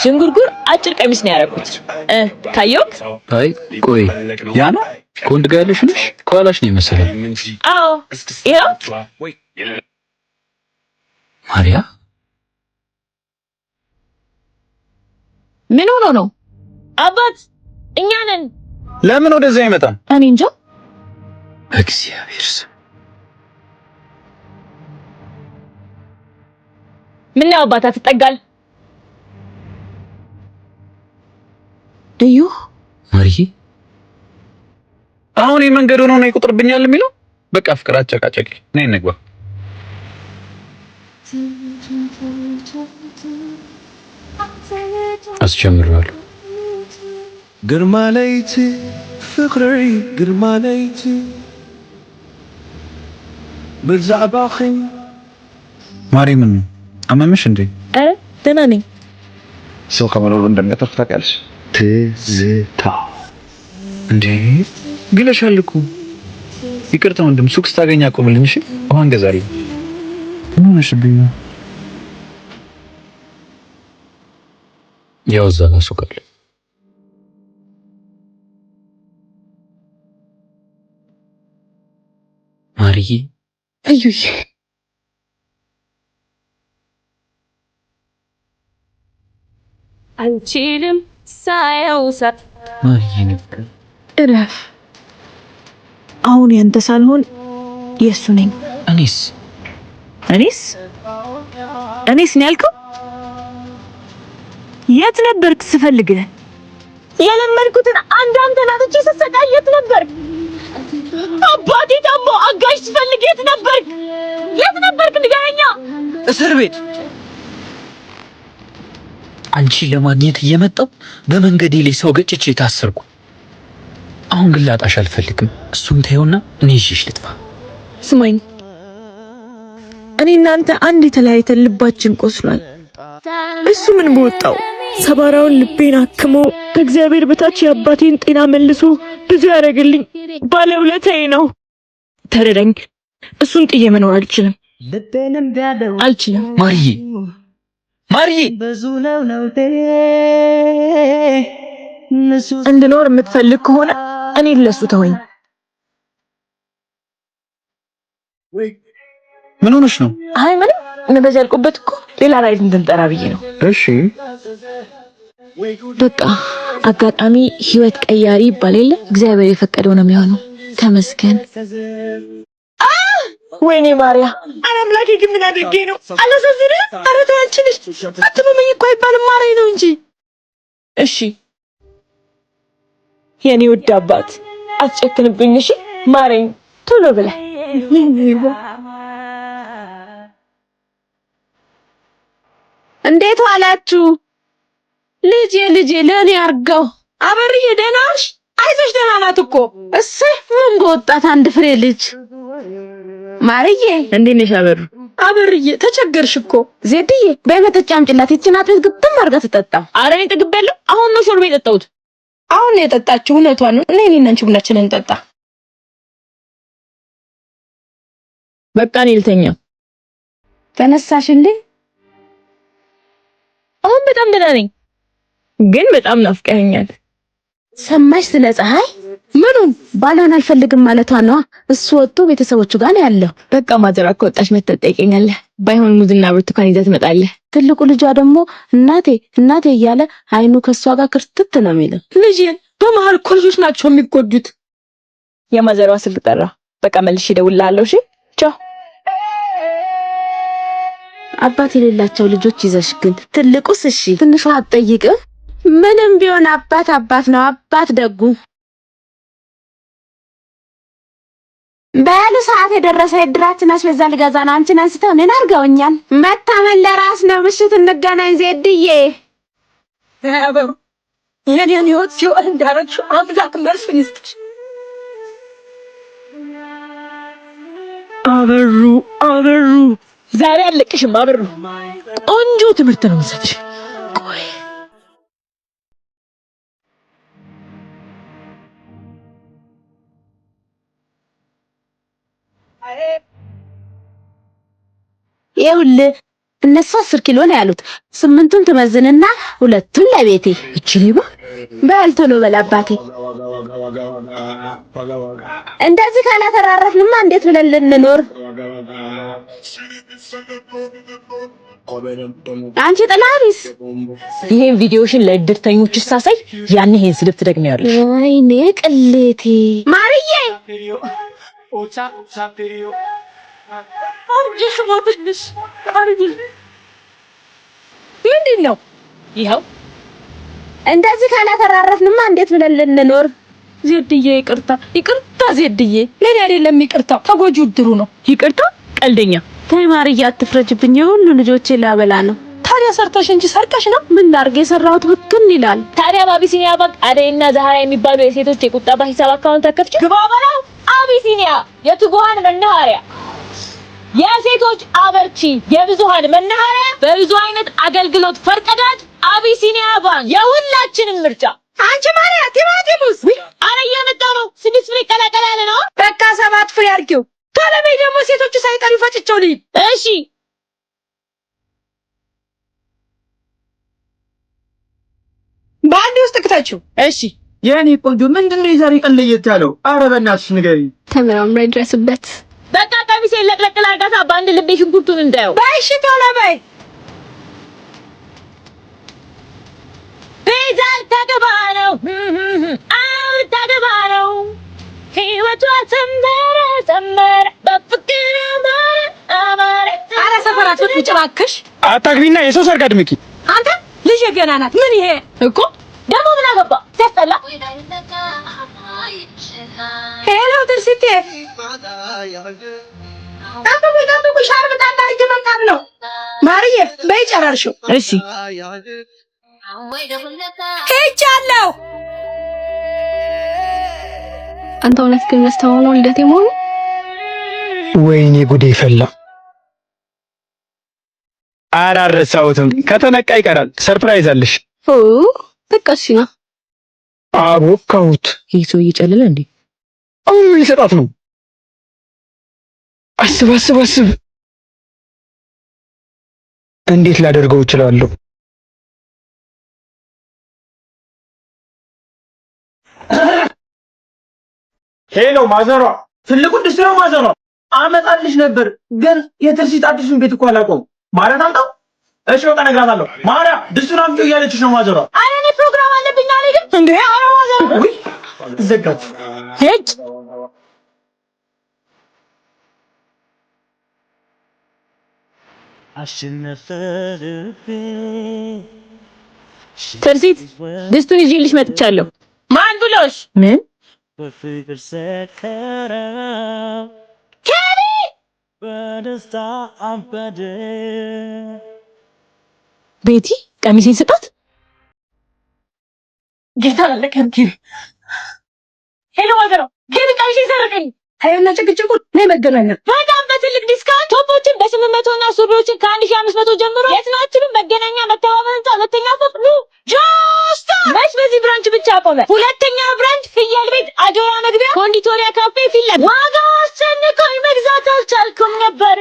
ዥንጉርጉር አጭር ቀሚስ ነው ያደረኩት። ታየው? አይ ቆይ ያ ነው ከወንድ ጋር ያለሽ ነሽ? ከኋላሽ ነው መሰለኝ። አዎ ይሄው ማርያ ምን ሆኖ ነው? አባት እኛ ነን። ለምን ወደዛ አይመጣም? እኔ እንጃ። እግዚአብሔር ምን ነው አባት አትጠጋል? እዩ ማርዬ አሁን የመንገድ ሆኖ ነው ይቆጥርብኛል የሚለው። በቃ ፍቅር አጨቃጨቂ ነይ እንግባ። አስጀምራለሁ። ግርማ ለይቲ ፍቅሪ ግርማ ለይቲ ብዛዕባኺ ማሪ ምን አመመሽ እንዴ? አረ ደህና ነኝ። ሰው ከመኖሩ እንደሚያተርፍ ታውቂያለሽ? ትዝታ እንዴ ግለሻል እኮ። ይቅርታ ወንድም፣ ሱቅ ስታገኝ አቆምልኝ እሺ? ውሃ እንገዛለን። ምን ሆነሽብኝ ነው? ያው እዛ ጋር ሱቅ አለ። ማርዬ እዩዬ አንቺንም ሳያውሳት ማርዬ ነበር። እረፍ። አሁን ያንተ ሳልሆን የሱ ነኝ። እኔስ ነው ያልከው? የት ነበርክ ስፈልግህ? የለመድኩትን አንተን አጥቼ ስሰቃይ የት ነበርክ? አባቴ ደግሞ አጋሽ ስፈልግ የት ነበርክ? ንገረኛ። እስር ቤት አንቺ ለማግኘት እየመጣው በመንገዴ ላይ ሰው ገጭቼ ታሰርኩ። አሁን ግን ላጣሽ አልፈልግም። እሱን ተይውና እኔ ይዤሽ ልጥፋ። ስማኝ፣ እኔ እናንተ አንድ የተለያየተን ልባችን ቆስሏል። እሱ ምን በወጣው ሰባራውን ልቤን አክሞ ከእግዚአብሔር በታች የአባቴን ጤና መልሶ ብዙ ያደረግልኝ ባለውለታዬ ነው። ተረዳኝ። እሱን ጥዬ መኖር አልችልም። ማርዬ እንድኖር የምትፈልግ ከሆነ እኔ ለሱ ተወኝ። ምን ሆነሽ ነው? አይ ምንም ነበር ያልኩበት እኮ ሌላ ራይድ እንድንጠራ ብዬ ነው። እሺ በቃ አጋጣሚ ህይወት ቀያሪ ይባል የለ እግዚአብሔር የፈቀደው ነው የሚሆነው። ተመስገን። ወይኔ ማርያ አላምላኬ ግን ምን አድርጌ ነው? አላሳዝንም። ኧረ ተይ አንቺ ነሽ አትመመኝ እኮ አይባልም ማረኝ ነው እንጂ። እሺ የኔ ውድ አባት አትጨክንብኝ እሺ፣ ማረኝ ቶሎ ብለህ። እንዴት ዋላችሁ? ልጄ ለኔ አርጋው አበርዬ ደህና ነሽ? አይዞሽ ደህና ናት እኮ። እሰይ ምን በወጣት አንድ ፍሬ ልጅ። ማርዬ እንዴት ነሽ? አበርዬ ተቸገርሽ እኮ። ዜድዬ በመጠጫ አምጪላት። ይቺን አጥቤት ግጥም አድርጋ ትጠጣ። ኧረ እኔ ጠግቤያለሁ። አሁን ነው ሾርቤ የጠጣሁት። አሁን ነው የጠጣችው። እውነቷን ነው። እኔ አንቺ ቡናችንን እንጠጣ። በቃ እኔ ልተኛ። ተነሳሽልኝ? አሁን በጣም ደህና ነኝ፣ ግን በጣም ናፍቀኸኛል። ሰማሽ ስለ ፀሐይ? ምኑን ባለውን አልፈልግም ማለቷ ነው። እሱ ወጥቶ ቤተሰቦቹ ጋር ነው ያለው። በቃ ማዘር ከወጣች መተት ጠይቀኛለህ። ባይሆን ሙዝና ብርቱካን ይዘህ ትመጣለህ። ትልቁ ልጇ ደግሞ እናቴ እያለ አይኑ ከሷ ጋር ክርትት ነው የሚለው። ልጄን በመሀል እኮ ልጆች ናቸው የሚጎዱት። የማዘሯ ስልክ ጠራ። በቃ መልሼ እደውልልሃለሁ። እሺ ቻው። አባት የሌላቸው ልጆች ይዘሽ ግን ትልቁስ እሺ ትንሿ አትጠይቅም? ምንም ቢሆን አባት ነው። አባት ደጉ። በሉ ሰዓት የደረሰ የድራችን አስበዛ ልገዛ ነው። አንቺን አንስተው እኔን አድርገውኛል። መታመን ለራስ ነው። ምሽት እንገናኝ ዜድዬ። አበሩ የኔን ህይወት ሲሆን እንዳረግሽ አምላክ መልስ ይስጥሽ። አበሩ ዛሬ አለቅሽም። አበሩ ቆንጆ ትምህርት ነው የምሰጥሽ። ቆይ ይኸውልህ እነሱ 10 ኪሎ ነው ያሉት። 8ቱን ትመዝንና 2ቱን ለቤቴ። እቺ ሊባ በልቶሎ በላባቴ። እንደዚህ ካላተራረፍንማ እንዴት ብለን ልንኖር? አንቺ ጥላቢስ ይሄን ቪዲዮሽን ለእድርተኞች ሳሳይ ያን ይሄን ስልብ ትደግሚያለሽ። ወይኔ ቅሌቴ ማርዬ ምንድን ነው ይኸው? እንደዚህ ካላተራረፍንማ እንዴት ብለን ልንኖር? ዜድዬ ይቅርታ ዜድዬ፣ ለኔ አይደለም ይቅርታ፣ ተጎጂው እድሩ ነው። ይቅርታ ቀልደኛ። ተይ ማርዬ አትፍረጅብኝ፣ የሁሉ ልጆቼ ላበላ ነው። ታዲያ ሰርተሽ እንጂ ሰርቀሽ ነው? ምን ላድርግ? የሰራሁት ብክን ይላል። ታዲያ በአቢሲኒያ ባንክ አደይና ዛህራ የሚባሉ የሴቶች የቁጠባ ሂሳብ አካውንት አከፍች። ግባ በላው። አቢሲኒያ የትጉሃን መናኸሪያ፣ የሴቶች አበርቺ፣ የብዙሃን መናኸሪያ፣ በብዙ አይነት አገልግሎት ፈርቀዳጅ አቢሲኒያ ባንክ የሁላችንም ምርጫ። አንቺ ማርያ ቲማቲሙስ አረ እየመጣ ነው። 6 ፍሬ ቀላቀላለ ነው። በቃ 7 ፍሬ አድርጊው። ካለበይ ደግሞ ሴቶቹ ሳይቀሩ ፈጭቸው ልይ። እሺ በአንድ ውስጥ ክተችው። እሺ የኔ ቆንጆ ምንድነው የዛሬ ቀን ለየት ያለው? አረ በእናትሽ ንገሪኝ። ተመራምራ ይድረስበት። በቃ ቀሚሴ ለቅለቅ ላድርጋታ። በአንድ ልቤ ሽንኩርቱን እንዳየው። በእሺ ቶሎ በይ። ቤዛል ታገባ ነው። አሁን ታገባ ነው። ህይወቷ ሰመረ በፍቅር አማረ። አረ ሰፈራችሁ ውጭ እባክሽ። አታግቢና የሰው ሰርግ አድምቂ። አንተ ልጅ ገና ናት። ምን ይሄ እኮ ደግሞ ምን አገባ ሲያስጠላ። ሄሎ ትርሲቴ ጠብቁ ሻርብ ታንዳርጅ መጣን ነው። ማርዬ በይ ጨራርሽው። እሺ ሄጃለሁ። አንተ እውነት ግን መስታወት ነው ልደቴ መሆኑ? ወይኔ ጉዴ ፈላ። አራረሳውትም ከተነቃ ይቀራል። ሰርፕራይዝ አለሽ። በቃ እሺ ነው። አቦካሁት። ይህ ሰው እየጨለለ እንዴ? አሁን ምን ሊሰጣት ነው? አስብ። እንዴት ላደርገው እችላለሁ? ሄሎ ማዘሯ፣ ትልቁ ድስት ነው ማዘሯ። አመጣልሽ ነበር ግን የትርሲት አዲሱን ቤት እኮ አላውቀውም። ማለት አምጣው። እሺ በቃ እነግራታለሁ። ማርያ ድስቱን አምጪው እያለችሽ ነው ማዘሯ። አረ እኔ ፕሮግራም አለብኝ አልሄድም እንዴ? አረ ማዘሯ ውይ ዘጋት። ሄድ ትርሲት ድስቱን ይዤልሽ መጥቻለሁ። ማን ብሎሽ? ምን በፍቅር ሰከረ ከሪ በደስታ አበደ። ቤቲ ቀሚሴን ስጣት። ጌታ ለከንኪ ሄሎ ወገሮ ግን ቀሚሴን ሰረቀኝ። ታየና ጭቅጭቁ ነይ መገናኛ። በጣም በትልቅ ዲስካውንት ቶፖችን በ800 እና ሱሪዎችን ከ1500 ጀምሮ የት ነው አትሉም? መገናኛ መተባበር ህንጻ ሁለተኛ ፎቅ ኑ። ጆስታ መች በዚህ ብራንች ብቻ ቆመ። ሁለተኛ ብራንች ፍየል ቤት አዶራ መግቢያ ኮንዲቶሪያ ካፌ ፊት ለፊት። ዋጋው አስጨንቆኝ መግዛት አልቻልኩም ነበር።